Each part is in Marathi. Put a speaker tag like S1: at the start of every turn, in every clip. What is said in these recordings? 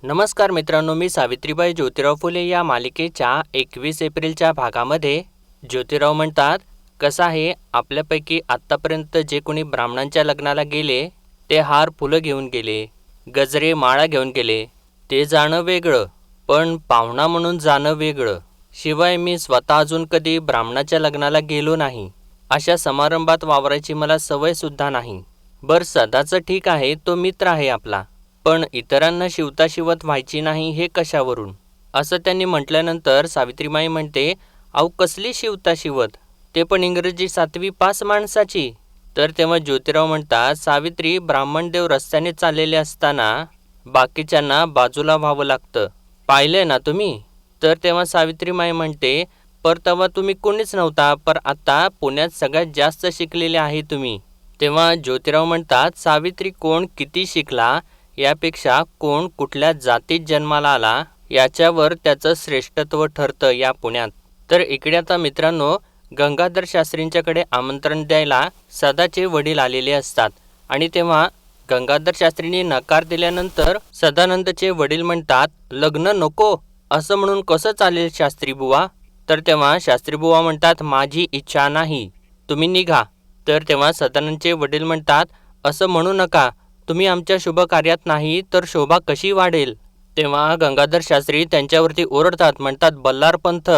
S1: नमस्कार मित्रांनो, मी सावित्रीबाई ज्योतिराव फुले या मालिकेच्या 21 एप्रिलच्या भागामध्ये ज्योतिराव म्हणतात, कसं आहे आपल्यापैकी आत्तापर्यंत जे कोणी ब्राह्मणांच्या लग्नाला गेले ते हार फुलं घेऊन गेले, गजरे माळा घेऊन गेले, ते जाणं वेगळं, पण पाहुणा म्हणून जाणं वेगळं. शिवाय मी स्वतः अजून कधी ब्राह्मणाच्या लग्नाला गेलो नाही. अशा समारंभात वावरायची मला सवयसुद्धा नाही. बरं, सदाचं ठीक आहे, तो मित्र आहे आपला, पण इतरांना शिवता शिवत व्हायची नाही हे कशावरून, असं त्यांनी म्हटल्यानंतर सावित्रीमाई म्हणते, अहो कसली शिवता शिवत, ते पण इंग्रजी 7वी पास माणसाची. तर तेव्हा ज्योतिराव म्हणतात, सावित्री, ब्राह्मणदेव रस्त्याने चाललेले असताना बाकीच्यांना बाजूला व्हावं लागतं, पाहिलंय ना तुम्ही. तर तेव्हा सावित्रीमाई म्हणते, पर तेव्हा तुम्ही कोणीच नव्हता, पर आता पुण्यात सगळ्यात जास्त शिकलेले आहे तुम्ही. तेव्हा ज्योतिराव म्हणतात, सावित्री कोण किती शिकला यापेक्षा कोण कुठल्या जातीत जन्माला आला याच्यावर त्याचं श्रेष्ठत्व ठरतं या पुण्यात. तर इकडे आता मित्रांनो, गंगाधर शास्त्रींच्याकडे आमंत्रण द्यायला सदाचे वडील आलेले असतात आणि तेव्हा गंगाधर शास्त्रींनी नकार दिल्यानंतर सदानंदचे वडील म्हणतात, लग्न नको असं म्हणून कसं चालेल शास्त्री बुवा. तर तेव्हा शास्त्री बुवा म्हणतात, माझी इच्छा नाही, तुम्ही निघा. तर तेव्हा सदानंदचे वडील म्हणतात, असं म्हणू नका, तुम्ही आमच्या शुभ कार्यात नाही तर शोभा कशी वाढेल. तेव्हा गंगाधर शास्त्री त्यांच्यावरती ओरडतात, म्हणतात, बल्लारपंथ,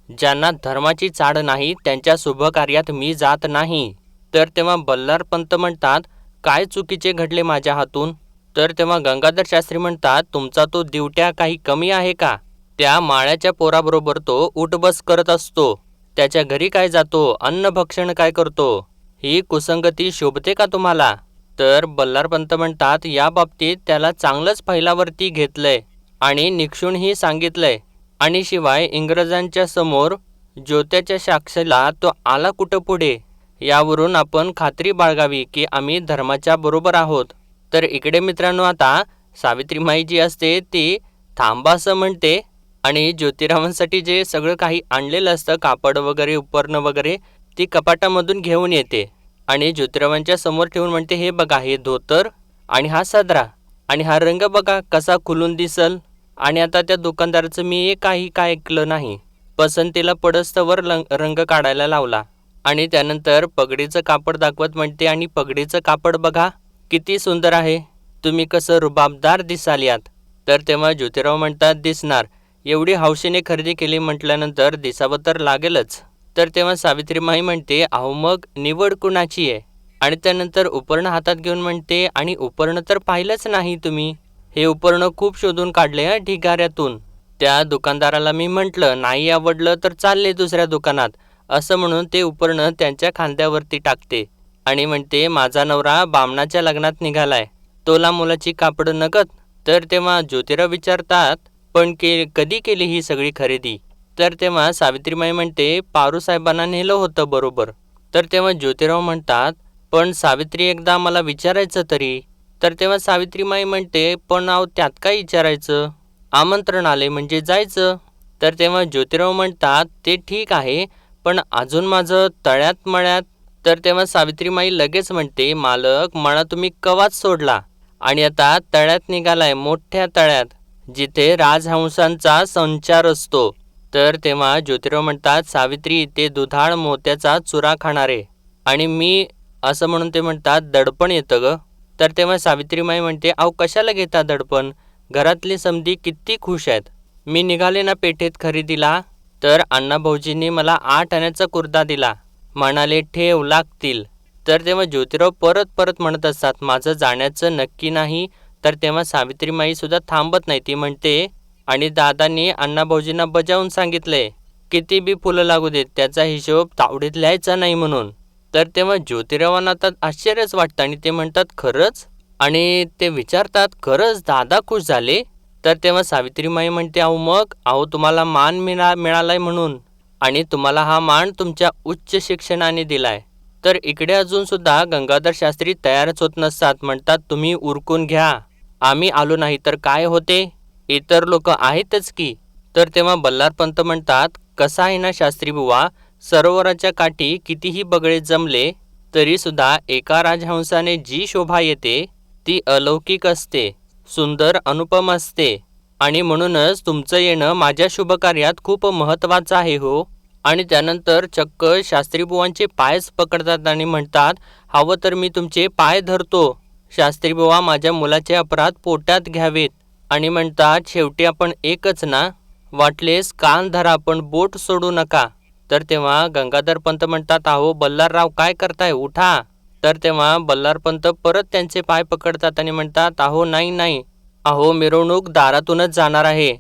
S1: ज्यांना धर्माची चाड नाही त्यांच्या शुभ कार्यात मी जात नाही. तर तेव्हा बल्लारपंत म्हणतात, काय चुकीचे घडले माझ्या हातून. तर तेव्हा गंगाधर शास्त्री म्हणतात, तुमचा तो दिवट्या काही कमी आहे का. त्या माळ्याच्या पोराबरोबर तो उठबस करत असतो, त्याच्या घरी काय जातो, अन्नभक्षण काय करतो, ही कुसंगती शोभते का तुम्हाला. तर बल्लारपंत म्हणतात, या बाबतीत त्याला चांगलंच फैलावरती घेतलंय आणि निक्षूनही सांगितलंय, आणि शिवाय इंग्रजांच्या समोर ज्योत्याच्या साक्षीला तो आला कुठं पुढे, यावरून आपण खात्री बाळगावी की आम्ही धर्माच्या बरोबर आहोत. तर इकडे मित्रांनो, आता सावित्रीमाई जी असते ती थांबा असं म्हणते आणि ज्योतिरावांसाठी जे सगळं काही आणलेलं असतं, कापड वगैरे, उपरणं वगैरे, ती कपाटामधून घेऊन येते आणि ज्योतिरावांच्या समोर ठेवून म्हणते, हे बघा, हे धोतर आणि हा सदरा आणि हा रंग बघा कसा खुलून दिसल. आणि आता त्या दुकानदाराचं मी काही काय ऐकलं नाही, पसंतीला पडस्तवर रंग काढायला लावला आणि त्यानंतर पगडीचं कापड दाखवत म्हणते, आणि पगडीचं कापड बघा किती सुंदर आहे, तुम्ही कसं रुबाबदार दिसाल यात. तर तेव्हा ज्योतिराव म्हणतात, दिसणार, एवढी हौशेने खरेदी केली म्हटल्यानंतर दिसावं तर लागेलच. तर तेव्हा सावित्रीमाई म्हणते, अहो मग निवड कुणाची आहे. आणि त्यानंतर उपरणं हातात घेऊन म्हणते, आणि उपरणं तर पाहिलंच नाही तुम्ही, हे उपरणं खूप शोधून काढले ढिगाऱ्यातून. त्या दुकानदाराला मी म्हटलं, नाही आवडलं तर चालले दुसऱ्या दुकानात, असं म्हणून ते उपरणं त्यांच्या खांद्यावरती टाकते आणि म्हणते, माझा नवरा बामणाच्या लग्नात निघालाय, तोला मुलाची कापड नगत. तर तेव्हा ज्योतिराव विचारतात, पण कधी केली ही सगळी खरेदी. तर तेव्हा सावित्रीमाई म्हणते, पारूसाहेबांना नेलं होतं बरोबर. तर तेव्हा ज्योतिराव म्हणतात, पण सावित्री, एकदा मला विचारायचं तरी. तर तेव्हा सावित्रीमाई म्हणते, पण अहो त्यात काय विचारायचं, आमंत्रण आले म्हणजे जायचं. तर तेव्हा ज्योतिराव म्हणतात, ते ठीक आहे, पण अजून माझं तळ्यात मळ्यात. तर तेव्हा सावित्रीमाई लगेच म्हणते, मालक, मळा तुम्ही कवाच सोडला आणि आता तळ्यात निघालाय, मोठ्या तळ्यात, जिथे राजहंसांचा संचार असतो. तर तेव्हा ज्योतिराव म्हणतात, सावित्री, ते दुधाळ मोत्याचा चुरा खाणारे, आणि मी असं म्हणून ते म्हणतात, दडपण येतं ग. तर तेव्हा सावित्रीमाई म्हणते, अहो कशाला घेता दडपण, घरातली समधी किती खुश आहेत, मी निघाले ना पेठेत खरेदीला, तर अण्णा भाऊजींनी मला 8 आण्याचा कुर्ता दिला, म्हणाले ठेव लागतील. तर तेव्हा ज्योतिराव परत परत म्हणत असतात, माझं जाण्याचं नक्की नाही. तर तेव्हा सावित्रीमाई सुद्धा थांबत नाही, ती म्हणते, आणि दादांनी अण्णा भाऊजींना बजावून सांगितलंय, किती बी फुलं लागू देत, त्याचा हिशोब तावडीत लिहायचा नाही म्हणून. तर तेव्हा ज्योतिरावांना आता आश्चर्यच वाटतं आणि ते म्हणतात, खरंच, आणि ते विचारतात, खरंच दादा खुश झाले. तर तेव्हा सावित्रीमाई म्हणते, अहो तुम्हाला मान मिळालाय म्हणून, आणि तुम्हाला हा मान तुमच्या उच्च शिक्षणाने दिलाय. तर इकडे अजून सुद्धा गंगाधर शास्त्री तयारच होत नसतात, म्हणतात, तुम्ही उरकून घ्या, आम्ही आलो नाही तर काय होते, इतर लोक आहेतच की. तर तेव्हा बल्लारपंत म्हणतात, कसा आहे ना शास्त्री बुवा, सरोवराच्या काठी कितीही बगळे जमले तरी सुद्धा एका राजहंसाने जी शोभा येते ती अलौकिक असते, सुंदर अनुपम असते. आणि म्हणूनच तुमचं येणं माझ्या शुभकार्यात खूप महत्त्वाचं आहे हो. आणि त्यानंतर चक्क शास्त्रीबुवांचे पायच पकडतात आणि म्हणतात, हवं तर मी तुमचे पाय धरतो शास्त्रीबुवा, माझ्या मुलाचे अपराध पोटात घ्यावेत. आणि म्हणतात, शेवटी आपण एकच ना, वाटलेस कान धरा पण बोट सोडू नका. तर तेव्हा गंगाधर पंत म्हणतात, अहो बल्लारराव काय करताय, उठा. तर तेव्हा बल्लारपंत परत त्यांचे पाय पकडतात आणि म्हणतात, अहो नाही नाही, अहो मिरवणूक दारातूनच जाणार आहे.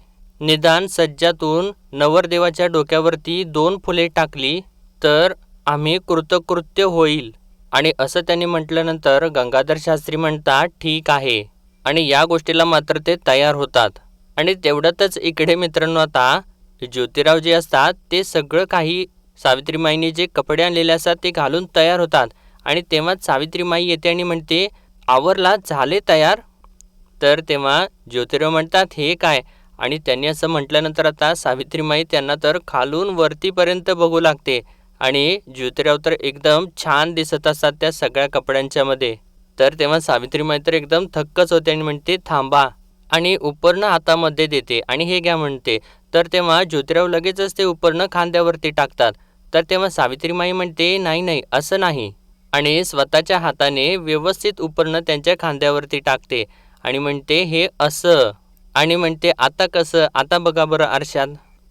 S1: निदान सज्जातून नवरदेवाच्या डोक्यावरती 2 फुले टाकली तर आम्ही कृतकृत्य होईल. आणि असं त्यांनी म्हटल्यानंतर गंगाधर शास्त्री म्हणतात, ठीक आहे. आणि या गोष्टीला मात्र ते तयार होतात. आणि तेवढ्यातच इकडे मित्रांनो आता ज्योतिराव जे असतात ते सगळं काही सावित्रीमाईंनी जे कपडे आणलेले असतात ते घालून तयार होतात. आणि तेव्हाच सावित्रीमाई येते आणि म्हणते, आवरला, झाले तयार. तर तेव्हा ज्योतिराव म्हणतात, हे काय. आणि त्यांनी असं म्हटल्यानंतर आता सावित्रीमाई त्यांना तर खालून वरतीपर्यंत बघू लागते. आणि ज्योतिराव तर एकदम छान दिसत असतात त्या सगळ्या कपड्यांच्यामध्ये. तर तेव्हा सावित्रीमाई तर एकदम थक्कच होते आणि म्हणते, थांबा. आणि उपरणं हातामध्ये देते आणि हे घ्या म्हणते. तर तेव्हा ज्योतिराव लगेचच ते उपरणं खांद्यावरती टाकतात. तर तेव्हा सावित्रीमाई म्हणते, नाही नाही, असं नाही. आणि स्वतःच्या हाताने व्यवस्थित उपरणं त्यांच्या खांद्यावरती टाकते आणि म्हणते, हे असं. आणि म्हणते, आता कसं, आता बघा बरं आरशात.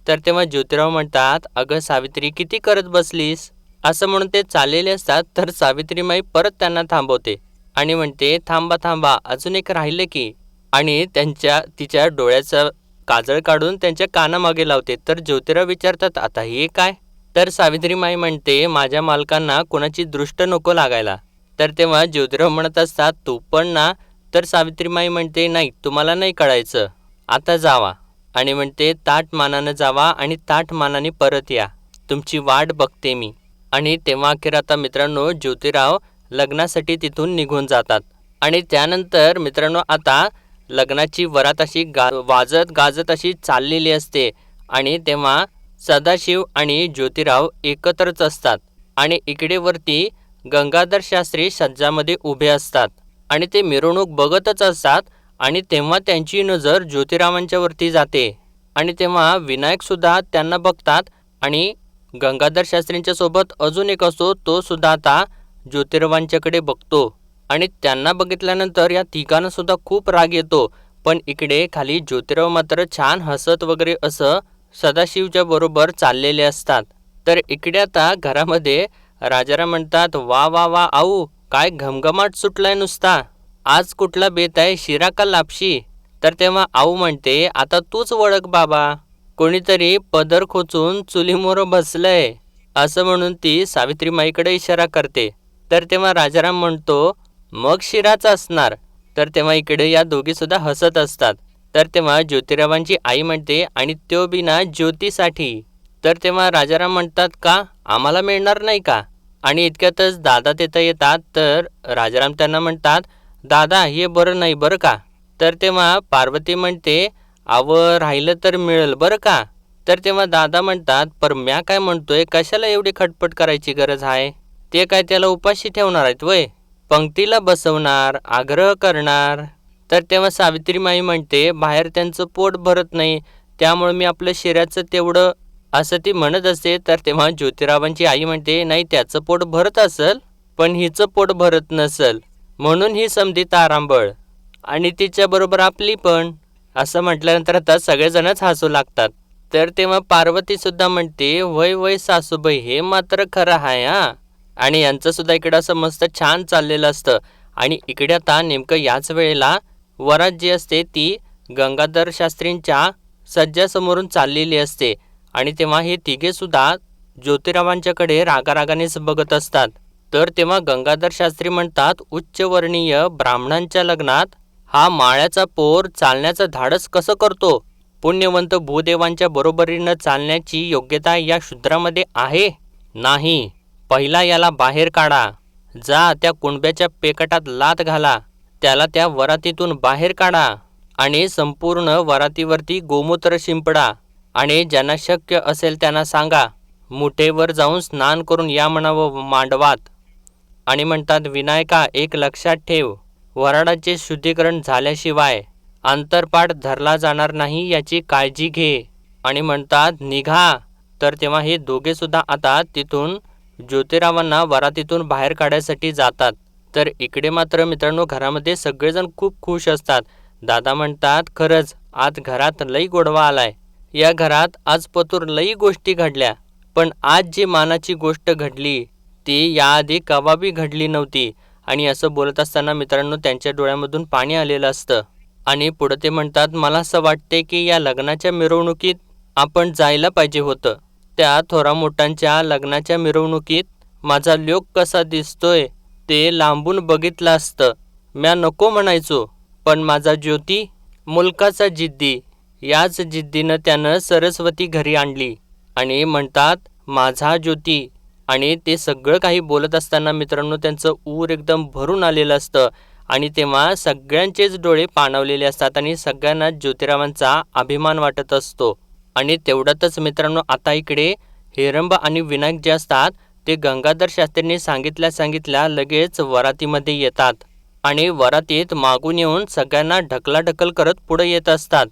S1: तर तेव्हा ज्योतिराव म्हणतात, अगं सावित्री किती करत बसलीस, असं म्हणून ते चाललेले असतात. तर सावित्रीमाई परत त्यांना थांबवते आणि म्हणते, थांबा थांबा, अजून एक राहिलं की. आणि तिच्या डोळ्याचं काजळ काढून त्यांच्या कानामागे लावते. तर ज्योतिराव विचारतात, आता हे काय. तर सावित्रीमाई म्हणते, माझ्या मालकांना कोणाची दृष्ट नको लागायला. तर तेव्हा ज्योतिराव म्हणत असतात, तू पण ना. तर सावित्रीमाई म्हणते, नाही, तुम्हाला नाही कळायचं, आता जावा. आणि म्हणते, ताठ मानानं जावा आणि ताठ मानाने परत या, तुमची वाट बघते मी. आणि तेव्हा अखेर आता मित्रांनो ज्योतिराव लग्नासाठी तिथून निघून जातात. आणि त्यानंतर मित्रांनो आता लग्नाची वरात अशी वाजत गाजत अशी चाललेली असते. आणि तेव्हा सदाशिव आणि ज्योतिराव एकत्रच असतात. आणि इकडे वरती गंगाधर शास्त्री सज्जामध्ये उभे असतात आणि ते मिरवणूक बघतच असतात. आणि तेव्हा त्यांची नजर ज्योतिरावांच्या वरती जाते. आणि तेव्हा विनायकसुद्धा त्यांना बघतात. आणि गंगाधर शास्त्रींच्या सोबत अजून एक असतो, तो सुद्धा आता ज्योतिरावांच्याकडे बघतो. आणि त्यांना बघितल्यानंतर या तिघांना सुद्धा खूप राग येतो. पण इकडे खाली ज्योतिराव मात्र छान हसत वगैरे असं सदाशिवच्या बरोबर चाललेले असतात. तर इकडे आता घरामध्ये राजाराम म्हणतात, वा वा वा आऊ, काय घमघमाट सुटलाय नुसता, आज कुठला बेत आहे, शिरा का लापशी. तर तेव्हा आऊ म्हणते, आता तूच ओळख बाबा, कोणीतरी पदर खोचून चुलीमोर बसलंय, असं म्हणून ती सावित्रीमाईकडे इशारा करते. तर तेव्हा राजाराम म्हणतो, मग शिराच असणार. तर तेव्हा इकडे या दोघी सुद्धा हसत असतात. तर तेव्हा ज्योतिरावांची आई म्हणते, आणि त्यो बिना ज्योतीसाठी. तर तेव्हा राजाराम म्हणतात, का आम्हाला मिळणार नाही का. आणि इतक्यातच दादा तिथं येतात. तर राजाराम त्यांना म्हणतात, दादा हे बरं नाही बरं का. तर तेव्हा पार्वती म्हणते, राहिलं तर मिळेल बरं का. तर तेव्हा दादा म्हणतात, पर म्या काय म्हणतोय, कशाला एवढी खटपट करायची गरज आहे, ते काय त्याला उपाशी ठेवणार आहेत वय, पंक्तीला बसवणार, आग्रह करणार. तर तेव्हा सावित्रीमाई म्हणते, बाहेर त्यांचं पोट भरत नाही, त्यामुळे मी आपलं शिऱ्याचं तेवढं, असं ती म्हणत असते. तर तेव्हा ज्योतिरावांची आई म्हणते, नाही, त्याचं पोट भरत असेल पण हिचं पोट भरत नसेल, म्हणून ही समधी तारांबळ आणि तिच्याबरोबर आपली पण, असं म्हटल्यानंतर आता सगळेजणच हसू लागतात. तर तेव्हा पार्वती सुद्धा म्हणते, वय वय सासूबाई, हे मात्र खरं आहे हा. आणि यांचं सुद्धा इकडं असं मस्त छान चाललेलं असतं. आणि इकडे आता नेमकं याच वेळेला वरात जी असते ती गंगाधर शास्त्रींच्या सज्जासमोरून चाललेली असते. आणि तेव्हा हे तिघे सुद्धा ज्योतिरावांच्याकडे रागारागानेच बघत असतात. तर तेव्हा गंगाधर शास्त्री म्हणतात, उच्चवर्णीय ब्राह्मणांच्या लग्नात हा माळ्याचा पोर चालण्याचं धाडस कसं करतो, पुण्यवंत भूदेवांच्या बरोबरीनं चालण्याची योग्यता या शूद्रामध्ये आहे नाही, पहिला याला बाहेर काढा, जा त्या कुणब्याच्या पेकटात लाथ घाला, त्याला त्या वरातीतून बाहेर काढा आणि संपूर्ण वरातीवरती गोमूत्र शिंपडा आणि ज्यांना शक्य असेल त्यांना सांगा, मुठेवर जाऊन स्नान करून या म्हणावं मांडवात. आणि म्हणतात, विनायका एक लक्षात ठेव, वराडाचे शुद्धीकरण झाल्याशिवाय अंतरपाठ धरला जाणार नाही याची काळजी घे आणि म्हणतात निघा. तर तेव्हा हे दोघे सुद्धा आता तिथून ज्योतिरावांना वरातीतून बाहेर काढायसाठी जातात. तर इकडे मात्र मित्रांनो घरामध्ये सगळेजण खूप खुश असतात. दादा म्हणतात खरंच आज घरात लई गोडवा आलाय. या घरात आज पतूर लई गोष्टी घडल्या, पण आज जी मानाची गोष्ट घडली ती याआधी कवाबी घडली नव्हती. आणि असं बोलत असताना मित्रांनो त्यांच्या डोळ्यामधून पाणी आलेलं असतं. आणि पुढे ते म्हणतात मला असं वाटते की या लग्नाच्या मिरवणुकीत आपण जायला पाहिजे होतं. त्या थोरा मोठ्यांच्या लग्नाच्या मिरवणुकीत माझा लोक कसा दिसतोय ते लांबून बघितलं असतं. म्या नको म्हणायचो, पण माझा ज्योती मुलकाचा जिद्दी, याच जिद्दीनं त्यानं सरस्वती घरी आणली. आणि म्हणतात माझा ज्योती. आणि ते सगळं काही बोलत असताना मित्रांनो त्यांचं ऊर एकदम भरून आलेलं असतं. आणि तेव्हा सगळ्यांचेच डोळे पाणावलेले असतात आणि सगळ्यांना ज्योतिरावांचा अभिमान वाटत असतो. आणि तेवढ्यातच मित्रांनो आता इकडे हेरंब आणि विनायक जे असतात ते गंगाधर शास्त्रींनी सांगितल्या लगेच वरातीमध्ये येतात. आणि वरातीत मागून येऊन सगळ्यांना ढकलाढकल करत पुढे येत असतात.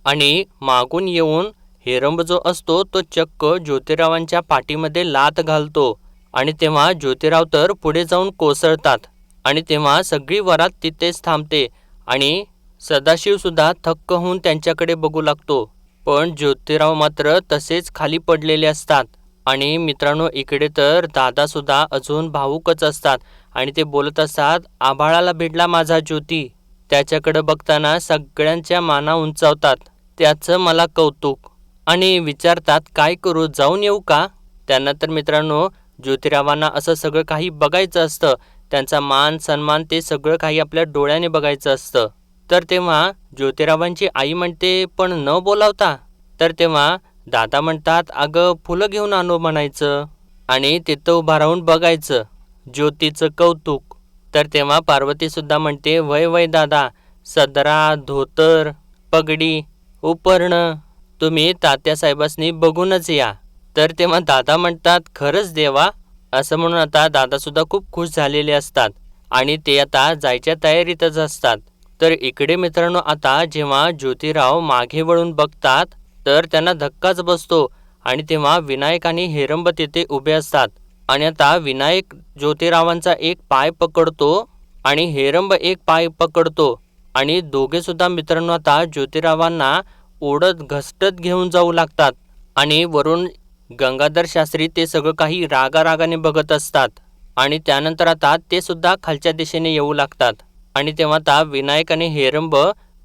S1: आणि मागून येऊन हेरंब जो असतो तो चक्क ज्योतिरावांच्या पाठीमध्ये लाथ घालतो. आणि तेव्हा ज्योतिराव तर पुढे जाऊन कोसळतात. आणि तेव्हा सगळी वरात तिथेच थांबते आणि सदाशिवसुद्धा थक्क होऊन त्यांच्याकडे बघू लागतो. पण ज्योतिराव मात्र तसेच खाली पडलेले असतात. आणि मित्रांनो इकडे तर दादासुद्धा अजून भावूकच असतात. आणि ते बोलत असतात आभाळाला भिडला माझा ज्योती. त्याच्याकडे बघताना सगळ्यांच्या माना उंचावतात. त्याचं मला कौतुक. आणि विचारतात काय करू, जाऊन येऊ का. त्यांना तर मित्रांनो ज्योतिरावांना असं सगळं काही बघायचं असतं. त्यांचा मान सन्मान ते सगळं काही आपल्या डोळ्याने बघायचं असतं. तर तेव्हा ज्योतिरावांची आई म्हणते पण न बोलावता. तर तेव्हा दादा म्हणतात अगं फुलं घेऊन आणू म्हणायचं आणि तिथं उभा राहून बघायचं ज्योतीचं कौतुक. तर तेव्हा पार्वतीसुद्धा म्हणते वय वय दादा, सदरा धोतर पगडी उपरणं तुम्ही तात्यासाहेबांनी बघूनच या. तर तेव्हा दादा म्हणतात खरंच देवा, असं म्हणून आता दादासुद्धा खूप खुश झालेले असतात. आणि ते आता जायच्या तयारीतच असतात. तर इकडे मित्रांनो आता जेव्हा ज्योतिराव मागे वळून बघतात तर त्यांना धक्काच बसतो. आणि तेव्हा विनायक आणि हेरंब तिथे उभे असतात. आणि आता विनायक ज्योतिरावांचा एक पाय पकडतो आणि हेरंब एक पाय पकडतो. आणि दोघे सुद्धा मित्रांनो आता ज्योतिरावांना ओढत घसटत घेऊन जाऊ लागतात. आणि वरून गंगाधर शास्त्री ते सगळं काही रागारागाने बघत असतात. आणि त्यानंतर आता ते सुद्धा खालच्या दिशेने येऊ लागतात. आणि तेव्हा आता विनायक आणि हेरंब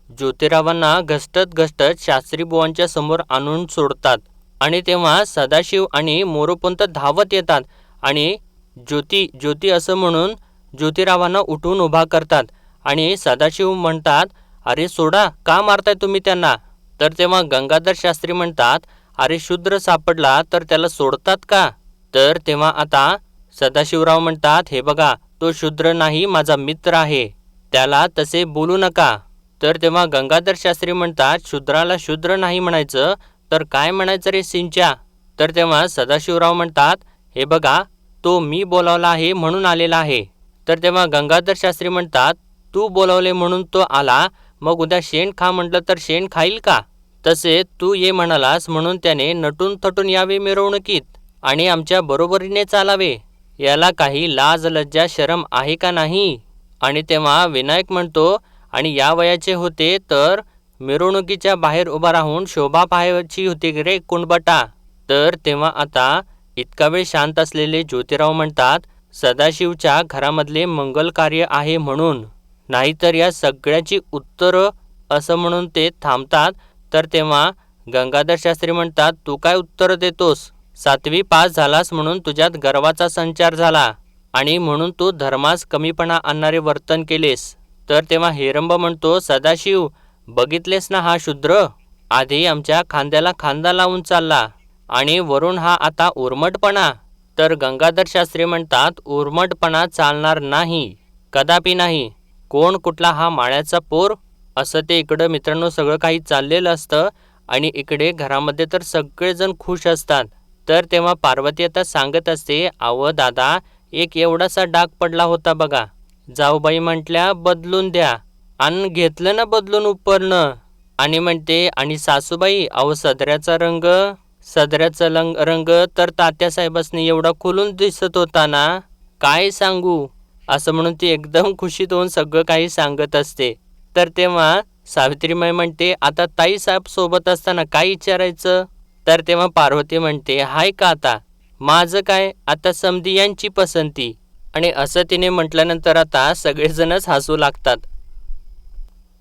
S1: ज्योतिरावांना घसटत घसटत शास्त्री बुवांच्या समोर आणून सोडतात. आणि तेव्हा सदाशिव आणि मोरोपंत धावत येतात आणि ज्योती ज्योती असं म्हणून ज्योतिरावांना उठून उभा करतात. आणि सदाशिव म्हणतात अरे सोडा, का मारताय तुम्ही त्यांना. तर तेव्हा गंगाधर शास्त्री म्हणतात अरे शूद्र सापडला तर त्याला सोडतात का. तर तेव्हा आता सदाशिवराव म्हणतात हे बघा तो शूद्र नाही, माझा मित्र आहे, त्याला तसे बोलू नका. तर तेव्हा गंगाधर शास्त्री म्हणतात शूद्राला शूद्र नाही म्हणायचं तर काय म्हणायचं रे सिंच्या. तर तेव्हा सदाशिवराव म्हणतात हे बघा तो मी बोलावला आहे म्हणून आलेला आहे. तर तेव्हा गंगाधर शास्त्री म्हणतात तू बोलावले म्हणून तो आला, मग उद्या शेण खा म्हटलं तर शेण खाईल का. तसे तू ये म्हणालास म्हणून त्याने नटून थटून यावे मिरवणुकीत आणि आमच्या बरोबरीने चालावे. याला काही लाज लज्जा शरम आहे का नाही. आणि तेव्हा विनायक म्हणतो आणि या वयाचे होते तर मिरवणुकीच्या बाहेर उभा राहून शोभा पाहायची होती रे कुणबटा. तर तेव्हा आता इतका वेळ शांत असलेले ज्योतिराव म्हणतात सदाशिवच्या घरामधले मंगल कार्य आहे म्हणून, नाहीतर या सगळ्याची उत्तरं, असं म्हणून ते थांबतात. तर तेव्हा गंगाधर शास्त्री म्हणतात तू काय उत्तर देतोस, 7वी पास झालास म्हणून तुझ्यात गर्वाचा संचार झाला आणि म्हणून तू धर्मास कमीपणा आणणारे वर्तन केलेस. तर तेव्हा हेरंब म्हणतो सदाशिव बघितलेस ना हा शूद्र, आधी आमच्या खांद्याला खांदा लावून चालला आणि वरून हा आता उर्मटपणा. तर गंगाधर शास्त्री म्हणतात उर्मटपणा चालणार नाही, कदापि नाही. कोण कुठला हा माळ्याचा पोर. असं ते इकडं मित्रांनो सगळं काही चाललेलं असतं. आणि इकडे घरामध्ये तर सगळेजण खुश असतात. तर तेव्हा पार्वती आता सांगत असते अव दादा एक एवढासा डाग पडला होता बघा, जाऊबाई म्हटल्या बदलून द्या, आणि घेतलं ना बदलून उपरनं. आणि म्हणते, आणि सासूबाई अहो सदऱ्याचा रंग तर तात्यासाहेबांनी एवढा खुलून दिसत होता ना, काय सांगू. असं म्हणून ती एकदम खुशीत होऊन सगळं काही सांगत असते. तर तेव्हा सावित्रीमाई म्हणते, आता ताईसाहेब सोबत असताना काय विचारायचं. तर तेव्हा पार्वती म्हणते, हाय का आता माझं काय, आता समधी यांची पसंती. आणि असं तिने म्हटल्यानंतर आता सगळेजणच हसू लागतात.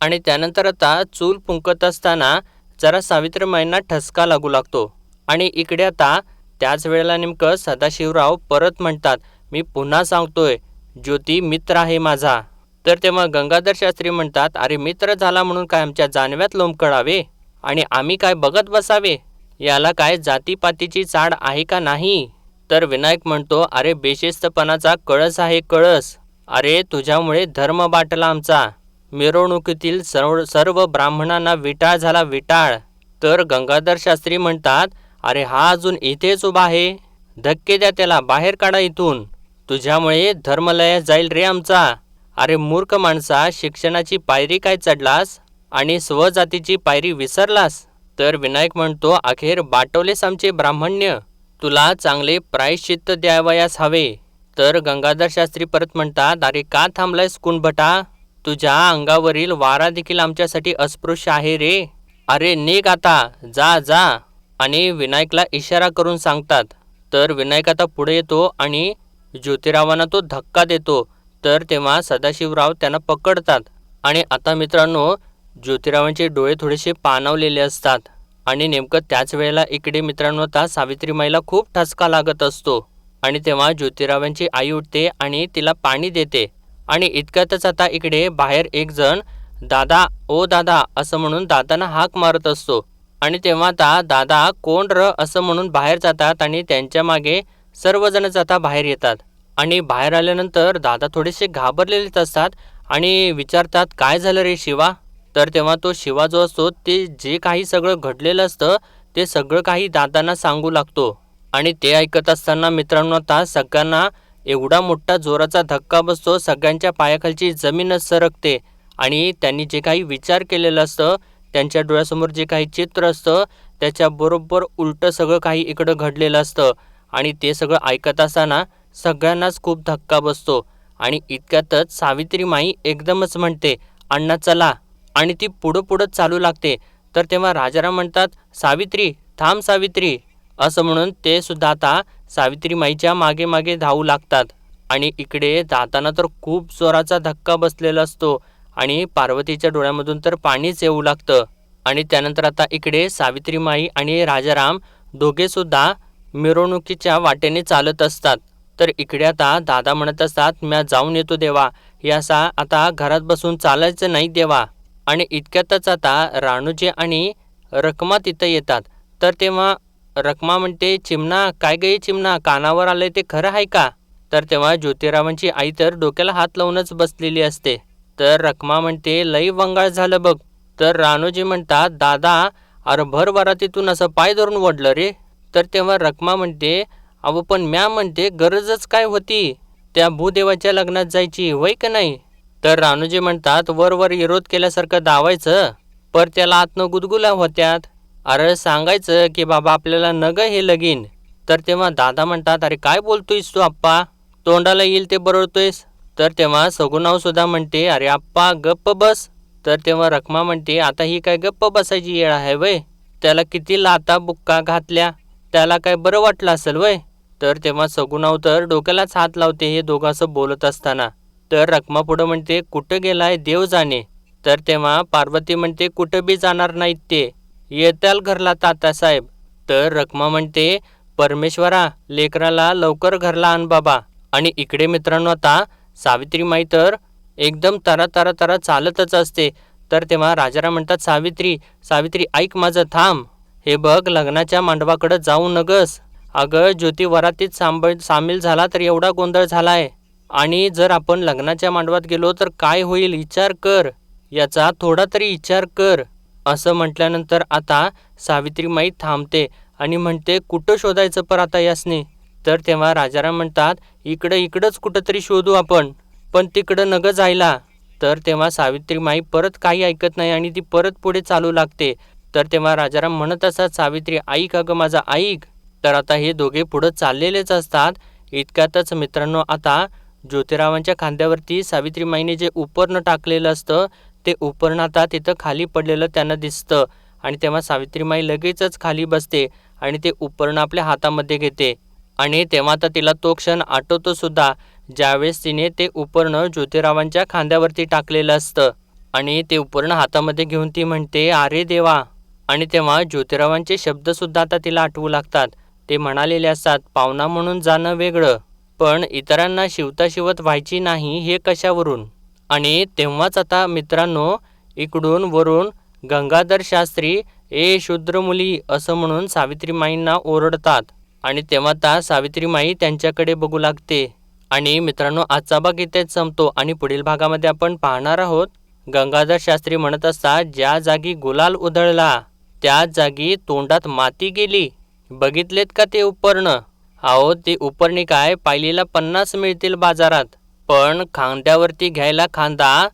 S1: आणि त्यानंतर आता चूल फुंकत असताना जरा सावित्रीमाईंना ठसका लागू लागतो. आणि इकडे आता त्याच वेळेला नेमकं सदाशिवराव परत म्हणतात, मी पुन्हा सांगतोय, ज्योती मित्र आहे माझा. तर तेव्हा गंगाधर शास्त्री म्हणतात, अरे मित्र झाला म्हणून काय आमच्या जानव्यात लोंबकळावे आणि आम्ही काय बघत बसावे, याला काय जातीपातीची चाड आहे का नाही. तर विनायक म्हणतो, अरे बेशिस्तपणाचा कळस आहे कळस. अरे तुझ्यामुळे धर्म बाटला आमचा, मिरवणुकीतील सर्व ब्राह्मणांना विटाळ झाला विटाळ. तर गंगाधर शास्त्री म्हणतात, अरे हा अजून इथेच उभा आहे, धक्के द्या त्याला, बाहेर काढा इथून, तुझ्यामुळे धर्मलया जाईल रे आमचा. अरे मूर्ख माणसा, शिक्षणाची पायरी काय चढलास आणि स्वजातीची पायरी विसरलास. तर विनायक म्हणतो, अखेर बाटवलेस आमचे ब्राह्मण्य, तुला चांगले प्रायश्चित्त द्यावयास हवे. तर गंगाधर शास्त्री परत म्हणतात, अरे का थांबलायस कुणभटा, तुझ्या अंगावरील वारा देखील आमच्यासाठी अस्पृश्य आहे रे, अरे निघ आता, जा जा. आणि विनायकला इशारा करून सांगतात. तर विनायक आता पुढे येतो आणि ज्योतिरावांना तो धक्का देतो. तर तेव्हा सदाशिवराव त्यांना पकडतात. आणि आता मित्रांनो, ज्योतिरावांचे डोळे थोडेसे पाणावलेले असतात. आणि नेमकं त्याच वेळेला इकडे मित्रांनो आता सावित्रीमाईला खूप ठसका लागत असतो. आणि तेव्हा ज्योतिरावांची आई उठते आणि तिला पाणी देते. आणि इतक्यातच आता इकडे बाहेर एक जण दादा, ओ दादा असं म्हणून दादांना हाक मारत असतो. आणि तेव्हा आता दादा कोण र असं म्हणून बाहेर जातात आणि त्यांच्या मागे सर्वजणच आता बाहेर येतात. आणि बाहेर आल्यानंतर दादा थोडेसे घाबरलेलेच असतात आणि विचारतात, काय झालं रे शिवा. तर तेव्हा तो शिवा जो असतो ते जे काही सगळं घडलेलं असतं ते सगळं काही दादांना सांगू लागतो. आणि ते ऐकत असताना मित्रांनो आता सगळ्यांना एवढा मोठा जोराचा धक्का बसतो, सगळ्यांच्या पायाखालची जमीनच सरकते. आणि त्यांनी जे काही विचार केलेलं असतं, त्यांच्या डोळ्यासमोर जे काही चित्र असतं त्याच्याबरोबर उलटं सगळं काही इकडं घडलेलं असतं. आणि ते सगळं ऐकत असताना सगळ्यांनाच खूप धक्का बसतो. आणि इतक्यातच सावित्रीमाई एकदमच म्हणते, अण्णा चला, आणि ती पुढं चालू लागते. तर तेव्हा राजाराम म्हणतात, सावित्री थांब सावित्री, असं म्हणून ते सुद्धा आता सावित्रीमाईच्या मागे मागे धावू लागतात. आणि इकडे दातांना तर खूप जोराचा धक्का बसलेला असतो आणि पार्वतीच्या डोळ्यामधून तर पाणीच येऊ लागतं. आणि त्यानंतर आता इकडे सावित्रीमाई आणि राजाराम दोघे सुद्धा मिरवणुकीच्या वाटेने चालत असतात. तर इकडे आता दादा म्हणत असतात, मी जाऊन येतो देवा, हे असा आता घरात बसून चालायचं नाही देवा. आणि इतक्यातच आता राणूजी आणि रखमा तिथं येतात. तर तेव्हा रखमा म्हणते, चिमणा काय गे चिमणा, कानावर आलंय ते खरं आहे का. तर तेव्हा ज्योतिरावांची आई तर डोक्याला हात लावूनच बसलेली असते. तर रखमा म्हणते, लई वंगाळ झालं बघ. तर राणूजी म्हणतात, दादा अरे भर वरातीतून असं पाय धरून ओढलं रे. तर तेव्हा रखमा म्हणते, अहो पण म्या म्हणते गरजच काय होती, त्या भूदेवाच्या लग्नात जायची वय का नाही. तर राणूजी म्हणतात, वर विरोध केल्यासारखं दावायचं, पर त्याला आतनं गुदगुल्या होत्यात, अरे सांगायचं की बाबा आपल्याला नग हे लगीन. तर तेव्हा दादा म्हणतात, अरे काय बोलतोयस तू आप्पा, तोंडाला येईल ते बरळतोयस. तर तेव्हा सगुनाव सुद्धा म्हणते, अरे आप्पा गप्प बस. तर तेव्हा रखमा म्हणते, आता ही काय गप्प बसायची येळ आहे वय, त्याला किती लाता बुक्का घातल्या, त्याला काय बरं वाटलं असेल वय. तर तेव्हा सगुनाव तर डोक्यालाच हात लावते हे दोघं असं बोलत असताना. तर रखमा पुढं म्हणते, कुठं गेलाय देव जाणे. तर तेव्हा पार्वती म्हणते, कुठं बी जाणार नाहीत ते, येताल घरला तात्यासाहेब. तर रखमा म्हणते, परमेश्वरा लेकराला लवकर घरला आण बाबा. आणि इकडे मित्रांनो आता सावित्रीमाई तर एकदम तरा चालतच असते. तर तेव्हा राजाराम म्हणतात, सावित्री सावित्री ऐक माझं, थांब, हे बघ लग्नाच्या मांडवाकडं जाऊ नगस. अगं ज्योती वरातीत सामील झाला तर एवढा गोंधळ झालाय, आणि जर आपण लग्नाच्या मांडवात गेलो तर काय होईल विचार कर, याचा थोडा तरी विचार कर. असं म्हटल्यानंतर आता सावित्रीमाई थांबते आणि म्हणते, कुठं शोधायचं पर आता यासने. तर तेव्हा राजाराम म्हणतात, इकडंच कुठंतरी शोधू आपण, पण तिकडं नग जायला, तर तेव्हा सावित्रीमाई परत काही ऐकत नाही आणि ती परत पुढे चालू लागते. तर तेव्हा राजाराम म्हणत असतात, सावित्री ऐक अगं माझा ऐक. तर आता हे दोघे पुढं चाललेलेच असतात. इतक्यातच मित्रांनो आता ज्योतिरावांच्या खांद्यावरती सावित्रीमाईने जे उपरणं टाकलेलं असतं ते उपरणं आता तिथं खाली पडलेलं त्यांना दिसतं. आणि तेव्हा सावित्रीमाई लगेचच खाली बसते आणि ते उपरणं आपल्या हातामध्ये घेते. आणि तेव्हा आता तिला तो क्षण आठवतो सुद्धा ज्यावेळेस तिने ते उपरणं ज्योतिरावांच्या खांद्यावरती टाकलेलं असतं. आणि ते उपरणं हातामध्ये घेऊन ती म्हणते, अरे देवा. आणि तेव्हा ज्योतिरावांचे शब्दसुद्धा आता तिला आठवू लागतात. ते म्हणालेले असतात, पाहुणा म्हणून जाणं वेगळं, पण इतरांना शिवता शिवत व्हायची नाही हे कशावरून. आणि तेव्हाच आता मित्रांनो इकडून वरून गंगाधर शास्त्री ए शूद्र मुली असं म्हणून सावित्रीमाईंना ओरडतात. आणि तेव्हा आता सावित्रीमाई त्यांच्याकडे बघू लागते. आणि मित्रांनो आजचा भाग इथेच संपतो आणि पुढील भागामध्ये आपण पाहणार आहोत गंगाधर शास्त्री म्हणत असतात, ज्या जागी गुलाल उधळला त्याच जागी तोंडात माती गेली. बघितलेत का ते उपरणं? अहो ते उपरणी काय पायलीला 50 मिळतील बाजारात, पण खांद्यावरती घ्यायला खांदा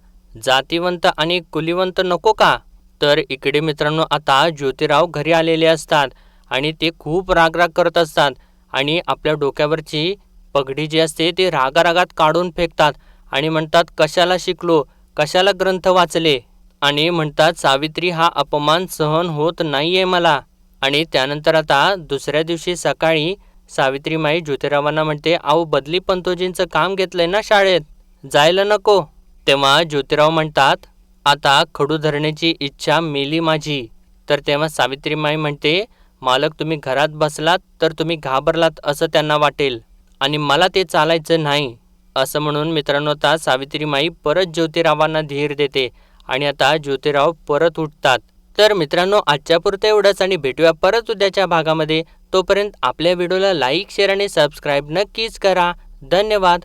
S1: जातीवंत आणि कुलीवंत नको का? तर इकडे मित्रांनो आता ज्योतिराव घरी आलेले असतात आणि ते खूप रागराग करत असतात आणि आपल्या डोक्यावरची पगडी जी असते ती रागारागात काढून फेकतात आणि म्हणतात, कशाला शिकलो, कशाला ग्रंथ वाचले. आणि म्हणतात, सावित्री हा अपमान सहन होत नाहीये मला. आणि त्यानंतर आता दुसऱ्या दिवशी सकाळी सावित्रीमाई ज्योतिरावांना म्हणते, अहो बदली पंतोजींचं काम घेतलंय ना शाळेत, जायला नको. तेव्हा ज्योतिराव म्हणतात, आता खडू धरण्याची इच्छा मेली माझी. तर तेव्हा सावित्रीमाई म्हणते, मालक तुम्ही घरात बसलात तर तुम्ही घाबरलात असं त्यांना वाटेल आणि मला ते चालायचं नाही. असं म्हणून मित्रांनो आता सावित्रीमाई परत ज्योतिरावांना धीर देते आणि आता ज्योतिराव परत उठतात. तर मित्रांनो आजच्या पुरतं एवढंच आणि भेटूया परत उद्याच्या भागामध्ये. तोपर्यंत आपल्या व्हिडिओला लाईक शेअर आणि सबस्क्राईब नक्कीच करा. धन्यवाद.